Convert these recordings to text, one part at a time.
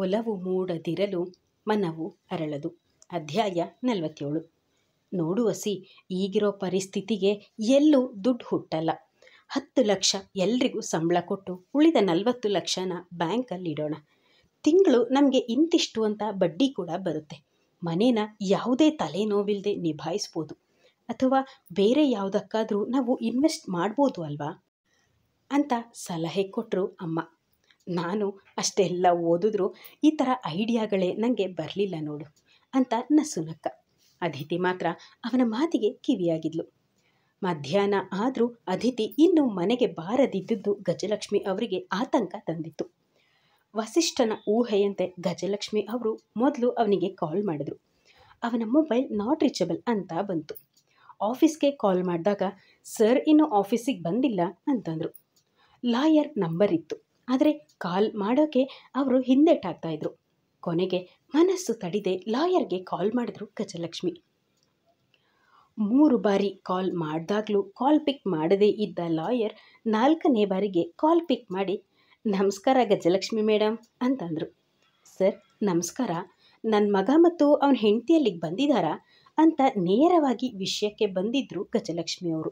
ಒಲವು ಮೂಡದಿರಲು ಮನವು ಅರಳದು. ಅಧ್ಯಾಯ 47. ನೋಡುವಸಿ, ಈಗಿರೋ ಪರಿಸ್ಥಿತಿಗೆ ಎಲ್ಲೂ ದುಡ್ಡು ಹುಟ್ಟಲ್ಲ. 10 ಲಕ್ಷ ಎಲ್ರಿಗೂ ಸಂಬಳ ಕೊಟ್ಟು ಉಳಿದ 40 ಲಕ್ಷನ ಬ್ಯಾಂಕಲ್ಲಿಡೋಣ. ತಿಂಗಳು ನಮಗೆ ಇಂತಿಷ್ಟು ಅಂತ ಬಡ್ಡಿ ಕೂಡ ಬರುತ್ತೆ. ಮನೇನ ಯಾವುದೇ ತಲೆನೋವಿಲ್ಲದೆ ನಿಭಾಯಿಸ್ಬೋದು. ಅಥವಾ ಬೇರೆ ಯಾವುದಕ್ಕಾದರೂ ನಾವು ಇನ್ವೆಸ್ಟ್ ಮಾಡ್ಬೋದು ಅಲ್ವಾ ಅಂತ ಸಲಹೆ ಕೊಟ್ಟರು ಅಮ್ಮ. ನಾನು ಅಷ್ಟೆಲ್ಲ ಓದಿದ್ರು ಈ ಥರ ಐಡಿಯಾಗಳೇ ನನಗೆ ಬರಲಿಲ್ಲ ನೋಡು ಅಂತ ನಸುನಕ್ಕ. ಅದಿತಿ ಮಾತ್ರ ಅವನ ಮಾತಿಗೆ ಕಿವಿಯಾಗಿದ್ಲು. ಮಧ್ಯಾಹ್ನ ಆದರೂ ಅದಿತಿ ಇನ್ನೂ ಮನೆಗೆ ಬಾರದಿದ್ದುದು ಗಜಲಕ್ಷ್ಮಿ ಅವರಿಗೆ ಆತಂಕ ತಂದಿತ್ತು. ವಸಿಷ್ಠನ ಊಹೆಯಂತೆ ಗಜಲಕ್ಷ್ಮಿ ಅವರು ಮೊದಲು ಅವನಿಗೆ ಕಾಲ್ ಮಾಡಿದ್ರು. ಅವನ ಮೊಬೈಲ್ ನಾಟ್ ರೀಚಬಲ್ ಅಂತ ಬಂತು. ಆಫೀಸ್ಗೆ ಕಾಲ್ ಮಾಡಿದಾಗ ಸರ್ ಇನ್ನೂ ಆಫೀಸಿಗೆ ಬಂದಿಲ್ಲ ಅಂತಂದರು. ಲಾಯರ್ ನಂಬರ್ ಇತ್ತು, ಆದರೆ ಕಾಲ್ ಮಾಡೋಕ್ಕೆ ಅವರು ಹಿಂದೆಟಾಗ್ತಾಯಿದ್ರು. ಕೊನೆಗೆ ಮನಸ್ಸು ತಡಿದೆ ಲಾಯರ್ಗೆ ಕಾಲ್ ಮಾಡಿದ್ರು ಗಜಲಕ್ಷ್ಮಿ. 3 ಬಾರಿ ಕಾಲ್ ಮಾಡಿದಾಗಲೂ ಕಾಲ್ ಪಿಕ್ ಮಾಡದೇ ಇದ್ದ ಲಾಯರ್ 4ನೇ ಬಾರಿಗೆ ಕಾಲ್ ಪಿಕ್ ಮಾಡಿ, ನಮಸ್ಕಾರ ಗಜಲಕ್ಷ್ಮಿ ಮೇಡಮ್ ಅಂತಂದರು. ಸರ್ ನಮಸ್ಕಾರ, ನನ್ನ ಮಗ ಮತ್ತು ಅವನ ಹೆಂಡತಿ ಅಲ್ಲಿಗೆ ಬಂದಿದ್ದಾರಾ ಅಂತ ನೇರವಾಗಿ ವಿಷಯಕ್ಕೆ ಬಂದಿದ್ದರು ಗಜಲಕ್ಷ್ಮಿ ಅವರು.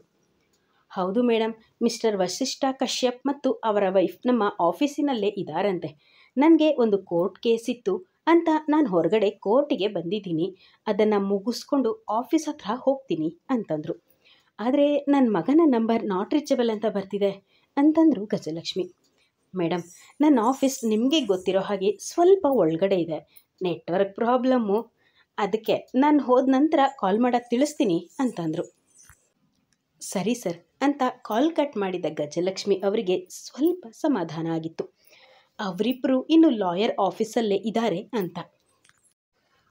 ಹೌದು ಮೇಡಮ್, ಮಿಸ್ಟರ್ ವಸಿಷ್ಠ ಕಶ್ಯಪ್ ಮತ್ತು ಅವರ ವೈಫ್ ನಮ್ಮ ಆಫೀಸಿನಲ್ಲೇ ಇದ್ದಾರಂತೆ. ನನಗೆ ಒಂದು ಕೋರ್ಟ್ ಕೇಸ್ ಇತ್ತು ಅಂತ ನಾನು ಹೊರಗಡೆ ಕೋರ್ಟಿಗೆ ಬಂದಿದ್ದೀನಿ. ಅದನ್ನು ಮುಗಿಸ್ಕೊಂಡು ಆಫೀಸ್ ಹತ್ರ ಹೋಗ್ತೀನಿ ಅಂತಂದರು. ಆದರೆ ನನ್ನ ಮಗನ ನಂಬರ್ ನಾಟ್ ರೀಚಬಲ್ ಅಂತ ಬರ್ತಿದೆ ಅಂತಂದರು ಗಜಲಕ್ಷ್ಮಿ. ಮೇಡಮ್, ನನ್ನ ಆಫೀಸ್ ನಿಮಗೆ ಗೊತ್ತಿರೋ ಹಾಗೆ ಸ್ವಲ್ಪ ಒಳಗಡೆ ಇದೆ, ನೆಟ್ವರ್ಕ್ ಪ್ರಾಬ್ಲಮ್ಮು, ಅದಕ್ಕೆ ನಾನು ಹೋದ ನಂತರ ಕಾಲ್ ಮಾಡೋಕ್ಕೆ ತಿಳಿಸ್ತೀನಿ ಅಂತಂದರು. ಸರಿ ಸರ್ ಅಂತ ಕಾಲ್ ಕಟ್ ಮಾಡಿದ ಗಜಲಕ್ಷ್ಮಿ ಅವರಿಗೆ ಸ್ವಲ್ಪ ಸಮಾಧಾನ ಆಗಿತ್ತು. ಅವರಿಬ್ಬರು ಇನ್ನು ಲಾಯರ್ ಆಫೀಸಲ್ಲೇ ಇದ್ದಾರೆ ಅಂತ.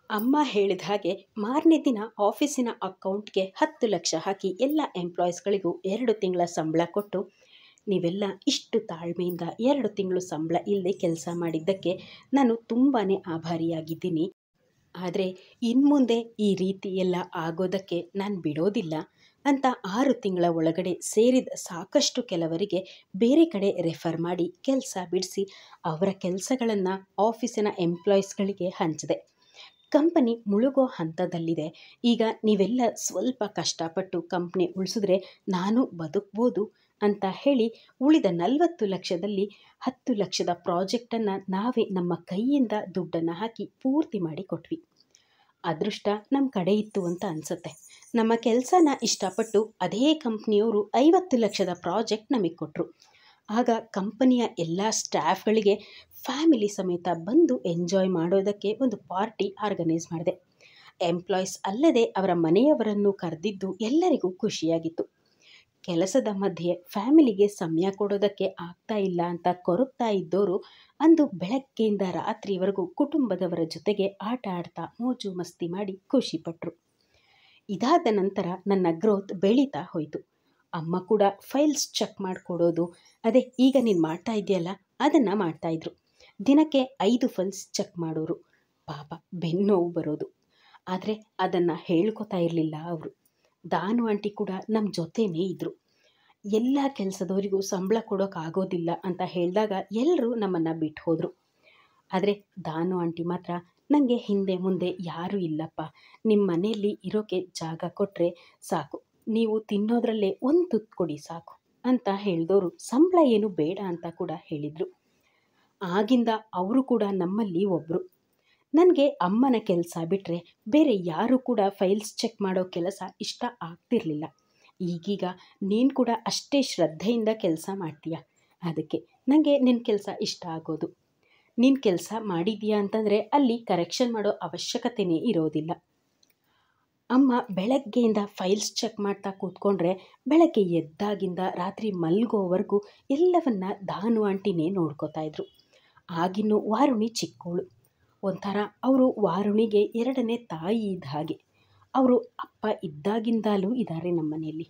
ಅಮ್ಮ ಹೇಳಿದ ಹಾಗೆ ಮಾರನೇ ದಿನ ಆಫೀಸಿನ ಅಕೌಂಟ್ಗೆ 10 ಲಕ್ಷ ಹಾಕಿ ಎಲ್ಲ ಎಂಪ್ಲಾಯೀಸ್ಗಳಿಗೂ 2 ತಿಂಗಳ ಸಂಬಳ ಕೊಟ್ಟು, ನೀವೆಲ್ಲ ಇಷ್ಟು ತಾಳ್ಮೆಯಿಂದ 2 ತಿಂಗಳು ಸಂಬಳ ಇಲ್ಲದೆ ಕೆಲಸ ಮಾಡಿದ್ದಕ್ಕೆ ನಾನು ತುಂಬಾ ಆಭಾರಿಯಾಗಿದ್ದೀನಿ. ಆದರೆ ಇನ್ಮುಂದೆ ಈ ರೀತಿ ಎಲ್ಲ ಆಗೋದಕ್ಕೆ ನಾನು ಬಿಡೋದಿಲ್ಲ ಅಂತ 6 ತಿಂಗಳ ಒಳಗಡೆ ಸೇರಿದ ಸಾಕಷ್ಟು ಕೆಲವರಿಗೆ ಬೇರೆ ಕಡೆ ರೆಫರ್ ಮಾಡಿ ಕೆಲಸ ಬಿಡಿಸಿ ಅವರ ಕೆಲಸಗಳನ್ನು ಆಫೀಸಿನ ಎಂಪ್ಲಾಯೀಸ್ಗಳಿಗೆ ಹಂಚಿದೆ. ಕಂಪನಿ ಮುಳುಗೋ ಹಂತದಲ್ಲಿದೆ. ಈಗ ನೀವೆಲ್ಲ ಸ್ವಲ್ಪ ಕಷ್ಟಪಟ್ಟು ಕಂಪ್ನಿ ಉಳಿಸಿದ್ರೆ ನಾನು ಬದುಕ್ಬೋದು ಅಂತ ಹೇಳಿ ಉಳಿದ 40 ಲಕ್ಷದಲ್ಲಿ 10 ಲಕ್ಷದ ಪ್ರಾಜೆಕ್ಟನ್ನು ನಾವೇ ನಮ್ಮ ಕೈಯಿಂದ ದುಡ್ಡನ್ನು ಹಾಕಿ ಪೂರ್ತಿ ಮಾಡಿ ಕೊಟ್ವಿ. ಅದೃಷ್ಟ ನಮ್ಮ ಕಡೆ ಇತ್ತು ಅಂತ ಅನಿಸುತ್ತೆ. ನಮ್ಮ ಕೆಲಸನ ಇಷ್ಟಪಟ್ಟು ಅದೇ ಕಂಪ್ನಿಯವರು 50 ಲಕ್ಷದ ಪ್ರಾಜೆಕ್ಟ್ ನಮಗೆ ಕೊಟ್ಟರು. ಆಗ ಕಂಪನಿಯ ಎಲ್ಲ ಸ್ಟಾಫ್ಗಳಿಗೆ ಫ್ಯಾಮಿಲಿ ಸಮೇತ ಬಂದು ಎಂಜಾಯ್ ಮಾಡೋದಕ್ಕೆ ಒಂದು ಪಾರ್ಟಿ ಆರ್ಗನೈಸ್ ಮಾಡಿದೆ. ಎಂಪ್ಲಾಯೀಸ್ ಅಲ್ಲದೆ ಅವರ ಮನೆಯವರನ್ನು ಕರೆದಿದ್ದು ಎಲ್ಲರಿಗೂ ಖುಷಿಯಾಗಿತ್ತು. ಕೆಲಸದ ಮಧ್ಯೆ ಫ್ಯಾಮಿಲಿಗೆ ಸಮಯ ಕೊಡೋದಕ್ಕೆ ಆಗ್ತಾ ಇಲ್ಲ ಅಂತ ಕೊರಗ್ತಾ ಇದ್ದವರು ಅಂದು ಬೆಳಗ್ಗೆಯಿಂದ ರಾತ್ರಿವರೆಗೂ ಕುಟುಂಬದವರ ಜೊತೆಗೆ ಆಟ ಆಡ್ತಾ ಮೋಜು ಮಸ್ತಿ ಮಾಡಿ ಖುಷಿಪಟ್ಟರು. ಇದಾದ ನಂತರ ನನ್ನ ಗ್ರೋತ್ ಬೆಳೀತಾ ಹೋಯಿತು. ಅಮ್ಮ ಕೂಡ ಫೈಲ್ಸ್ ಚೆಕ್ ಮಾಡಿಕೊಡೋದು, ಅದೇ ಈಗ ನೀನು ಮಾಡ್ತಾ ಇದೆಯಲ್ಲ ಅದನ್ನು ಮಾಡ್ತಾಯಿದ್ರು. ದಿನಕ್ಕೆ 5 ಫೈಲ್ಸ್ ಚೆಕ್ ಮಾಡೋರು. ಪಾಪ ಬೆನ್ನೋವು ಬರೋದು, ಆದರೆ ಅದನ್ನು ಹೇಳ್ಕೊತಾ ಇರಲಿಲ್ಲ ಅವರು. ದಾನು ಆಂಟಿ ಕೂಡ ನಮ್ಮ ಜೊತೆನೇ ಇದ್ದರು. ಎಲ್ಲ ಕೆಲಸದವರಿಗೂ ಸಂಬಳ ಕೊಡೋಕ್ಕಾಗೋದಿಲ್ಲ ಅಂತ ಹೇಳಿದಾಗ ಎಲ್ಲರೂ ನಮ್ಮನ್ನು ಬಿಟ್ಟು ಹೋದರು. ಆದರೆ ದಾನು ಆಂಟಿ ಮಾತ್ರ, ನನಗೆ ಹಿಂದೆ ಮುಂದೆ ಯಾರೂ ಇಲ್ಲಪ್ಪ, ನಿಮ್ಮ ಮನೆಯಲ್ಲಿ ಇರೋಕ್ಕೆ ಜಾಗ ಕೊಟ್ಟರೆ ಸಾಕು, ನೀವು ತಿನ್ನೋದ್ರಲ್ಲೇ ಒಂದು ತುತ್ತು ಕೊಡಿ ಸಾಕು ಅಂತ ಹೇಳಿದವರು ಸಂಬಳ ಏನು ಬೇಡ ಅಂತ ಕೂಡ ಹೇಳಿದರು. ಆಗಿಂದ ಅವರು ಕೂಡ ನಮ್ಮಲ್ಲಿ ಒಬ್ಬರು. ನನಗೆ ಅಮ್ಮನ ಕೆಲಸ ಬಿಟ್ಟರೆ ಬೇರೆ ಯಾರೂ ಕೂಡ ಫೈಲ್ಸ್ ಚೆಕ್ ಮಾಡೋ ಕೆಲಸ ಇಷ್ಟ ಆಗ್ತಿರಲಿಲ್ಲ. ಈಗೀಗ ನೀನು ಕೂಡ ಅಷ್ಟೇ ಶ್ರದ್ಧೆಯಿಂದ ಕೆಲಸ ಮಾಡ್ತೀಯ, ಅದಕ್ಕೆ ನನಗೆ ನಿನ್ನ ಕೆಲಸ ಇಷ್ಟ ಆಗೋದು. ನೀನು ಕೆಲಸ ಮಾಡಿದೀಯಾ ಅಂತಂದರೆ ಅಲ್ಲಿ ಕರೆಕ್ಷನ್ ಮಾಡೋ ಅವಶ್ಯಕತೆಯೇ ಇರೋದಿಲ್ಲ. ಅಮ್ಮ ಬೆಳಗ್ಗೆಯಿಂದ ಫೈಲ್ಸ್ ಚೆಕ್ ಮಾಡ್ತಾ ಕೂತ್ಕೊಂಡ್ರೆ ಬೆಳಗ್ಗೆ ಎದ್ದಾಗಿಂದ ರಾತ್ರಿ ಮಲ್ಗೋವರೆಗೂ ಎಲ್ಲವನ್ನ ದಾನು ಆಂಟಿನೇ ನೋಡ್ಕೋತಾ ಇದ್ರು. ಆಗಿನ್ನೂ ವಾರುಣಿ ಚಿಕ್ಕವಳು. ಒಂಥರ ಅವರು ವಾರುಣಿಗೆ 2ನೇ ತಾಯಿ ಇದ್ದ ಹಾಗೆ. ಅವರು ಅಪ್ಪ ಇದ್ದಾಗಿಂದಲೂ ಇದ್ದಾರೆ ನಮ್ಮ ಮನೆಯಲ್ಲಿ.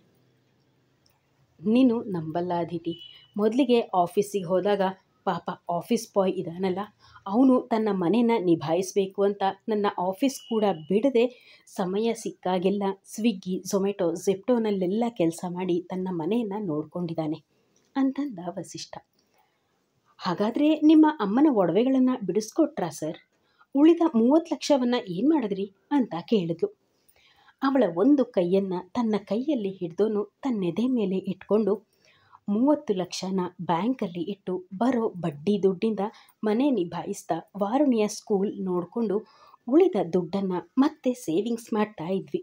ನೀನು ನಂಬಲ್ಲ ಅದಿತಿ, ಮೊದಲಿಗೆ ಆಫೀಸಿಗೆ ಹೋದಾಗ ಪಾಪ ಆಫೀಸ್ ಬಾಯ್ ಇದ್ದಾನಲ್ಲ, ಅವನು ತನ್ನ ಮನೇನ ನಿಭಾಯಿಸಬೇಕು ಅಂತ ನನ್ನ ಆಫೀಸ್ ಕೂಡ ಬಿಡದೆ ಸಮಯ ಸಿಕ್ಕಾಗೆಲ್ಲ ಸ್ವಿಗ್ಗಿ, ಝೊಮ್ಯಾಟೊ, ಝೆಪ್ಟೋನಲ್ಲೆಲ್ಲ ಕೆಲಸ ಮಾಡಿ ತನ್ನ ಮನೆಯನ್ನು ನೋಡ್ಕೊಂಡಿದ್ದಾನೆ ಅಂತಂದ ವಸಿಷ್ಠ. ಹಾಗಾದರೆ ನಿಮ್ಮ ಅಮ್ಮನ ಒಡವೆಗಳನ್ನು ಬಿಡಿಸ್ಕೊಟ್ರಾ ಸರ್? ಉಳಿದ 30 ಲಕ್ಷವನ್ನು ಏನು ಮಾಡಿದ್ರಿ ಅಂತ ಕೇಳಿದ್ಲು. ಅವಳ ಒಂದು ಕೈಯನ್ನು ತನ್ನ ಕೈಯಲ್ಲಿ ಹಿಡಿದೋನು ತನ್ನೆದೆ ಮೇಲೆ ಇಟ್ಕೊಂಡು 30 ಲಕ್ಷನ ಬ್ಯಾಂಕಲ್ಲಿ ಇಟ್ಟು ಬರೋ ಬಡ್ಡಿ ದುಡ್ಡಿಂದ ಮನೆ ನಿಭಾಯಿಸ್ತಾ ವಾರುಣಿಯ ಸ್ಕೂಲ್ ನೋಡಿಕೊಂಡು ಉಳಿದ ದುಡ್ಡನ್ನು ಮತ್ತೆ ಸೇವಿಂಗ್ಸ್ ಮಾಡ್ತಾ ಇದ್ವಿ.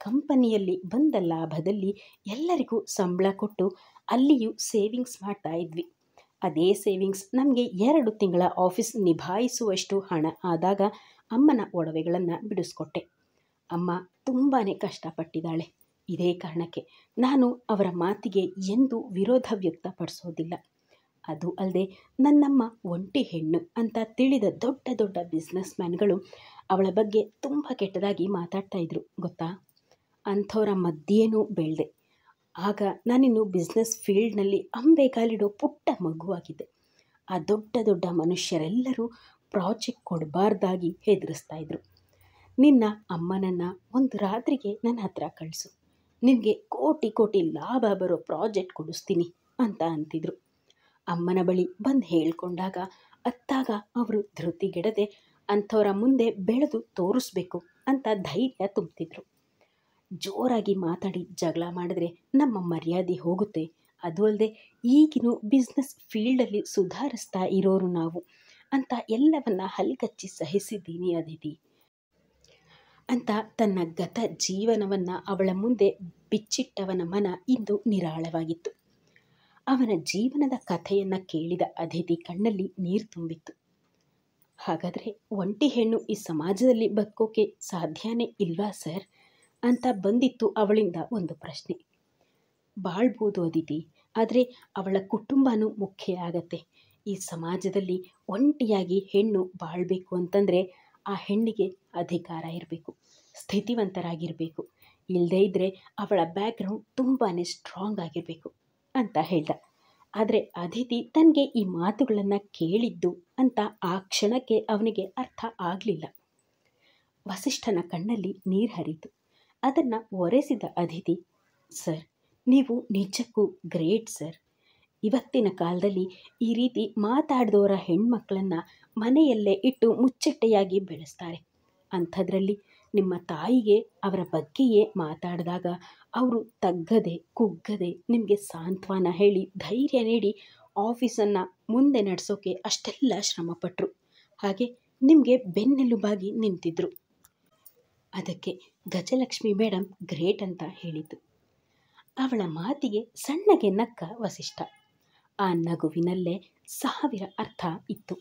ಕಂಪನಿಯಲ್ಲಿ ಬಂದ ಲಾಭದಲ್ಲಿ ಎಲ್ಲರಿಗೂ ಸಂಬಳ ಕೊಟ್ಟು ಅಲ್ಲಿಯೂ ಸೇವಿಂಗ್ಸ್ ಮಾಡ್ತಾ ಇದ್ವಿ. ಅದೇ ಸೇವಿಂಗ್ಸ್ ನಮಗೆ 2 ತಿಂಗಳ ಆಫೀಸ್ ನಿಭಾಯಿಸುವಷ್ಟು ಹಣ ಆದಾಗ ಅಮ್ಮನ ಒಡವೆಗಳನ್ನು ಬಿಡಿಸ್ಕೊಟ್ಟೆ. ಅಮ್ಮ ತುಂಬಾ ಕಷ್ಟಪಟ್ಟಿದ್ದಾಳೆ. ಇದೇ ಕಾರಣಕ್ಕೆ ನಾನು ಅವರ ಮಾತಿಗೆ ಎಂದೂ ವಿರೋಧ ವ್ಯಕ್ತಪಡಿಸೋದಿಲ್ಲ. ಅದು ಅಲ್ಲದೆ ನನ್ನಮ್ಮ ಒಂಟಿ ಹೆಣ್ಣು ಅಂತ ತಿಳಿದ ದೊಡ್ಡ ದೊಡ್ಡ ಬಿಸ್ನೆಸ್ ಮ್ಯಾನ್ಗಳು ಅವಳ ಬಗ್ಗೆ ತುಂಬ ಕೆಟ್ಟದಾಗಿ ಮಾತಾಡ್ತಾ ಇದ್ರು ಗೊತ್ತಾ. ಅಂಥವರ ಮಧ್ಯೇನೂ ಬೆಳೆದೆ. ಆಗ ನಾನಿನ್ನು ಬಿಸ್ನೆಸ್ ಫೀಲ್ಡ್ನಲ್ಲಿ ಅಂಬೆಗಾಲಿಡೋ ಪುಟ್ಟ ಮಗುವಾಗಿದ್ದೆ. ಆ ದೊಡ್ಡ ದೊಡ್ಡ ಮನುಷ್ಯರೆಲ್ಲರೂ ಪ್ರಾಜೆಕ್ಟ್ ಕೊಡಬಾರ್ದಾಗಿ ಹೆದರಿಸ್ತಾ ಇದ್ರು. ನಿನ್ನ ಅಮ್ಮನನ್ನು ಒಂದು ರಾತ್ರಿಗೆ ನನ್ನ ಹತ್ರ ಕಳಿಸು, ನಿನಗೆ ಕೋಟಿ ಕೋಟಿ ಲಾಭ ಬರೋ ಪ್ರಾಜೆಕ್ಟ್ ಕೊಡಿಸ್ತೀನಿ ಅಂತ ಅಂತಿದ್ರು. ಅಮ್ಮನ ಬಳಿ ಬಂದು ಹೇಳ್ಕೊಂಡಾಗ ಅತ್ತಾಗ ಅವರು ಧೃತಿಗೆಡದೆ ಅಂಥವರ ಮುಂದೆ ಬೆಳೆದು ತೋರಿಸ್ಬೇಕು ಅಂತ ಧೈರ್ಯ ತುಂಬ್ತಿದ್ರು. ಜೋರಾಗಿ ಮಾತಾಡಿ ಜಗಳ ಮಾಡಿದ್ರೆ ನಮ್ಮ ಮರ್ಯಾದೆ ಹೋಗುತ್ತೆ. ಅದು ಅಲ್ಲದೆ ಈಗಿನ ಬಿಸ್ನೆಸ್ ಫೀಲ್ಡಲ್ಲಿ ಸುಧಾರಿಸ್ತಾ ಇರೋರು ನಾವು ಅಂತ ಎಲ್ಲವನ್ನ ಹಲ್ಗಚ್ಚಿ ಸಹಿಸಿದ್ದೀನಿ ಅದಿತಿ ಅಂತ ತನ್ನ ಗತ ಜೀವನವನ್ನು ಅವಳ ಮುಂದೆ ಬಿಚ್ಚಿಟ್ಟವನ ಮನ ಇಂದು ನಿರಾಳವಾಗಿತ್ತು. ಅವನ ಜೀವನದ ಕಥೆಯನ್ನು ಕೇಳಿದ ಅದಿತಿ ಕಣ್ಣಲ್ಲಿ ನೀರು ತುಂಬಿತ್ತು. ಹಾಗಾದರೆ ಒಂಟಿ ಹೆಣ್ಣು ಈ ಸಮಾಜದಲ್ಲಿ ಬದುಕೋಕೆ ಸಾಧ್ಯನೇ ಇಲ್ವಾ ಸರ್ ಅಂತ ಬಂದಿತ್ತು ಅವಳಿಂದ ಒಂದು ಪ್ರಶ್ನೆ. ಬಾಳ್ಬೋದು ಅದಿತಿ, ಆದರೆ ಅವಳ ಕುಟುಂಬನೂ ಮುಖ್ಯ ಆಗತ್ತೆ. ಈ ಸಮಾಜದಲ್ಲಿ ಒಂಟಿಯಾಗಿ ಹೆಣ್ಣು ಬಾಳಬೇಕು ಅಂತಂದರೆ ಆ ಹೆಣ್ಣಿಗೆ ಅಧಿಕಾರ ಇರಬೇಕು, ಸ್ಥಿತಿವಂತರಾಗಿರಬೇಕು. ಇಲ್ಲದೇ ಇದ್ದರೆ ಅವಳ ಬ್ಯಾಕ್ಗ್ರೌಂಡ್ ತುಂಬಾ ಸ್ಟ್ರಾಂಗ್ ಆಗಿರಬೇಕು ಅಂತ ಹೇಳ್ದ. ಆದರೆ ಅದಿತಿ ತನಗೆ ಈ ಮಾತುಗಳನ್ನು ಕೇಳಿದ್ದು ಅಂತ ಆ ಕ್ಷಣಕ್ಕೆ ಅವನಿಗೆ ಅರ್ಥ ಆಗಲಿಲ್ಲ. ವಸಿಷ್ಠನ ಕಣ್ಣಲ್ಲಿ ನೀರು ಹರಿತು. ಅದನ್ನು ಒರೆಸಿದ ಅದಿತಿ, ಸರ್, ನೀವು ನಿಜಕ್ಕೂ ಗ್ರೇಟ್ ಸರ್. ಇವತ್ತಿನ ಕಾಲದಲ್ಲಿ ಈ ರೀತಿ ಮಾತಾಡಿದವರ ಹೆಣ್ಮಕ್ಳನ್ನು ಮನೆಯಲ್ಲೇ ಇಟ್ಟು ಮುಚ್ಚಟ್ಟೆಯಾಗಿ ಬೆಳೆಸ್ತಾರೆ. ಅಂಥದ್ರಲ್ಲಿ ನಿಮ್ಮ ತಾಯಿಗೆ ಅವರ ಬಗ್ಗೆಯೇ ಮಾತಾಡಿದಾಗ ಅವರು ತಗ್ಗದೆ ಕುಗ್ಗದೆ ನಿಮಗೆ ಸಾಂತ್ವನ ಹೇಳಿ ಧೈರ್ಯ ನೀಡಿ ಆಫೀಸನ್ನು ಮುಂದೆ ನಡೆಸೋಕೆ ಅಷ್ಟೆಲ್ಲ ಶ್ರಮಪಟ್ಟರು. ಹಾಗೆ ನಿಮಗೆ ಬೆನ್ನೆಲುಬಾಗಿ ನಿಂತಿದ್ರು. ಅದಕ್ಕೆ ಗಜಲಕ್ಷ್ಮಿ ಮೇಡಮ್ ಗ್ರೇಟ್ ಅಂತ ಹೇಳಿತು. ಅವಳ ಮಾತಿಗೆ ಸಣ್ಣಗೆ ನಕ್ಕ ವಸಿಷ್ಠ. ಆ ನಗುವಿನಲ್ಲೇ 1000 ಅರ್ಥ ಇತ್ತು.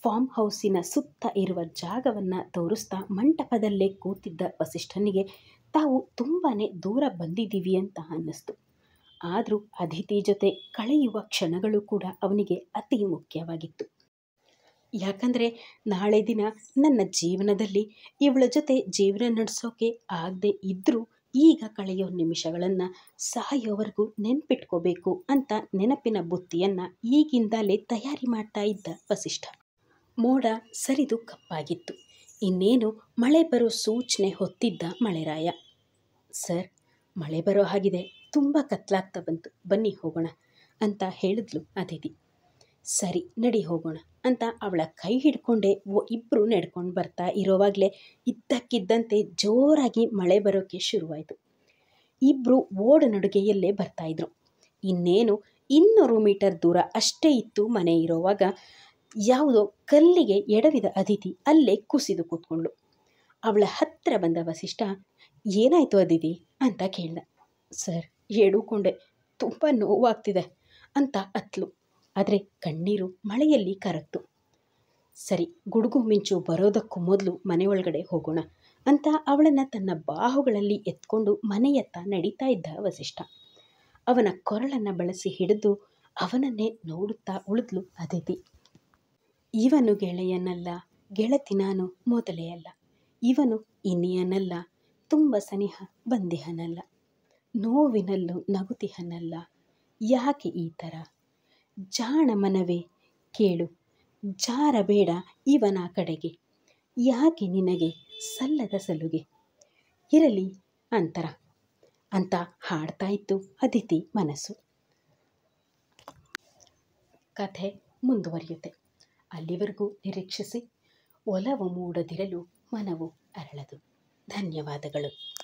ಫಾರ್ಮ್ ಹೌಸಿನ ಸುತ್ತ ಇರುವ ಜಾಗವನ್ನು ತೋರಿಸ್ತಾ ಮಂಟಪದಲ್ಲೇ ಕೂತಿದ್ದ ವಸಿಷ್ಠನಿಗೆ ತಾವು ತುಂಬಾ ದೂರ ಬಂದಿದ್ದೀವಿ ಅಂತ ಅನ್ನಿಸ್ತು. ಆದರೂ ಅದಿತಿ ಜೊತೆ ಕಳೆಯುವ ಕ್ಷಣಗಳು ಕೂಡ ಅವನಿಗೆ ಅತಿ ಮುಖ್ಯವಾಗಿತ್ತು. ಯಾಕಂದರೆ ನಾಳೆ ದಿನ ನನ್ನ ಜೀವನದಲ್ಲಿ ಇವಳ ಜೊತೆ ಜೀವನ ನಡೆಸೋಕೆ ಆಗದೆ ಇದ್ದರೂ ಈಗ ಕಳೆಯೋ ನಿಮಿಷಗಳನ್ನು ಸಾಯೋವರೆಗೂ ನೆನಪಿಟ್ಕೋಬೇಕು ಅಂತ ನೆನಪಿನ ಬುತ್ತಿಯನ್ನು ಈಗಿಂದಲೇ ತಯಾರಿ ಮಾಡ್ತಾ ಇದ್ದ ವಸಿಷ್ಠ. ಮೋಡ ಸರಿದು ಕಪ್ಪಾಗಿತ್ತು. ಇನ್ನೇನು ಮಳೆ ಬರೋ ಸೂಚನೆ ಹೊತ್ತಿದ್ದ ಮಳೆರಾಯ. ಸರ್, ಮಳೆ ಬರೋ ಹಾಗಿದೆ, ತುಂಬ ಕತ್ಲಾಗ್ತಾ ಬಂತು, ಬನ್ನಿ ಹೋಗೋಣ ಅಂತ ಹೇಳಿದ್ಲು ಅದಿತಿ. ಸರಿ ನಡಿ ಹೋಗೋಣ ಅಂತ ಅವಳ ಕೈ ಹಿಡ್ಕೊಂಡೇ ಇಬ್ಬರು ನಡ್ಕೊಂಡು ಬರ್ತಾ ಇರೋವಾಗಲೇ ಇದ್ದಕ್ಕಿದ್ದಂತೆ ಜೋರಾಗಿ ಮಳೆ ಬರೋಕ್ಕೆ ಶುರುವಾಯಿತು. ಇಬ್ಬರು ಓಡನಡುಗೆಯಲ್ಲೇ ಬರ್ತಾಯಿದ್ರು. ಇನ್ನೇನು 200 ಮೀಟರ್ ದೂರ ಅಷ್ಟೇ ಇತ್ತು ಮನೆ ಇರೋವಾಗ ಯಾವುದೋ ಕಲ್ಲಿಗೆ ಎಡವಿದ ಅದಿತಿ ಅಲ್ಲೇ ಕುಸಿದು ಕೂತ್ಕೊಂಡ್ಳು. ಅವಳ ಹತ್ತಿರ ಬಂದ ವಸಿಷ್ಠ, ಏನಾಯಿತು ಅದಿತಿ ಅಂತ ಕೇಳ್ದ. ಸರ್, ಎಡುಕೊಂಡೆ, ತುಂಬ ನೋವಾಗ್ತಿದೆ ಅಂತ ಅತ್ಲು. ಆದರೆ ಕಣ್ಣೀರು ಮಳೆಯಲ್ಲಿ ಕರಗ್ತು. ಸರಿ, ಗುಡುಗು ಮಿಂಚು ಬರೋದಕ್ಕೂ ಮೊದಲು ಮನೆ ಒಳಗಡೆ ಹೋಗೋಣ ಅಂತ ಅವಳನ್ನು ತನ್ನ ಬಾಹುಗಳಲ್ಲಿ ಎತ್ಕೊಂಡು ಮನೆಯತ್ತ ನಡೀತಾ ಇದ್ದ ವಸಿಷ್ಠ. ಅವನ ಕೊರಳನ್ನು ಬಳಸಿ ಹಿಡಿದು ಅವನನ್ನೇ ನೋಡುತ್ತಾ ಉಳಿದ್ಲು ಅದಿತಿ. ಇವನು ಗೆಳೆಯನಲ್ಲ, ಗೆಳತಿ ನಾನು ಮೊದಲೇ ಅಲ್ಲ. ಇವನು ಇನಿಯನಲ್ಲ, ತುಂಬ ಸನಿಹ ಬಂದಿಹನಲ್ಲ. ನೋವಿನಲ್ಲೂ ನಗುತಿಹನಲ್ಲ, ಯಾಕೆ ಈ ಥರ? ಜಾಣ ಮನವೇ ಕೇಳು, ಜಾರಬೇಡ ಇವನ ಕಡೆಗೆ. ಯಾಕೆ ನಿನಗೆ ಸಲ್ಲದ ಸಲುಗೆ? ಇರಲಿ ಅಂತರ ಅಂತ ಹಾಡ್ತಾ ಇತ್ತು ಅದಿತಿ ಮನಸ್ಸು. ಕಥೆ ಮುಂದುವರಿಯುತ್ತೆ. ಅಲ್ಲಿವರೆಗೂ ನಿರೀಕ್ಷಿಸಿ. ಒಲವು ಮೂಡದಿರಲು ಮನವು ಅರಳದು. ಧನ್ಯವಾದಗಳು.